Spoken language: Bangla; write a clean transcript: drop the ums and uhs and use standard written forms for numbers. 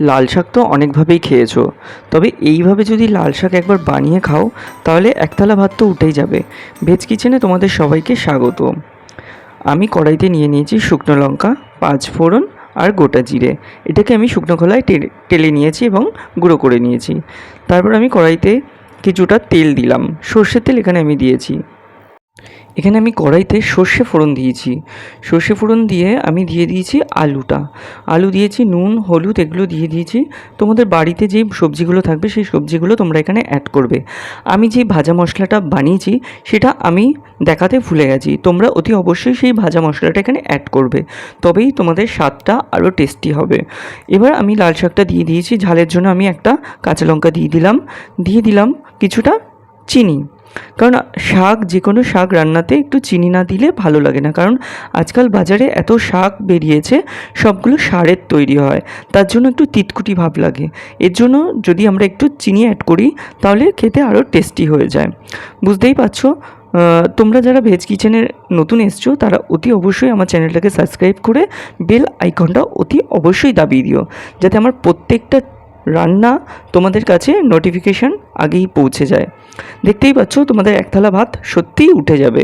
লাল শাক তো অনেকভাবেই খেয়েছো, তবে এইভাবে যদি লাল শাক একবার বানিয়ে খাও তাহলে একথালা ভাত তো উঠেই যাবে। ভেজ কিচেনে তোমাদের সবাইকে স্বাগত। আমি কড়াইতে নিয়ে নিয়েছি শুকনো লঙ্কা, 5 ফোড়ন আর গোটা জিরে। এটাকে আমি শুকনো খোলায় টেলে নিয়েছি এবং গুঁড়ো করে নিয়েছি। তারপর আমি কড়াইতে কিছুটা তেল দিলাম, সর্ষের তেল এখানে আমি দিয়েছি। এখানে আমি কড়াইতে সর্ষে ফোড়ন দিয়েছি। সর্ষে ফোড়ন দিয়ে আমি দিয়ে দিয়েছি আলু দিয়েছি, নুন হলুদ এগুলো দিয়ে দিয়েছি। তোমাদের বাড়িতে যেই সবজিগুলো থাকবে সেই সবজিগুলো তোমরা এখানে অ্যাড করবে। আমি যে ভাজা মশলাটা বানিয়েছি সেটা আমি দেখাতে ভুলে গেছি, তোমরা অতি অবশ্যই সেই ভাজা মশলাটা এখানে অ্যাড করবে, তবেই তোমাদের স্বাদটা আরও টেস্টি হবে। এবার আমি লাল শাকটা দিয়ে দিয়েছি, ঝালের জন্য আমি একটা কাঁচা লঙ্কা দিয়ে দিলাম কিছুটা চিনি। কারণ শাক, যে কোনো শাক রান্নাতে একটু চিনি না দিলে ভালো লাগে না, কারণ আজকাল বাজারে এত শাক বেরিয়েছে সবগুলো সারের তৈরি হয়, তার জন্য একটু তিতকুটি ভাব লাগে। এর জন্য যদি আমরা একটু চিনি অ্যাড করি তাহলে খেতে আরও টেস্টি হয়ে যায়। বুঝতেই পারছো, তোমরা যারা ভেজ কিচেনের নতুন এসছো তারা অতি অবশ্যই আমার চ্যানেলটাকে সাবস্ক্রাইব করে বেল আইকনটা অতি অবশ্যই দাবিয়ে দিও, যাতে আমার প্রত্যেকটা রান্না তোমাদের কাছে নোটিফিকেশান আগেই পৌঁছে যায়। দেখতেই পাচ্ছ তোমাদের এক থালা ভাত সত্যিই উঠে যাবে।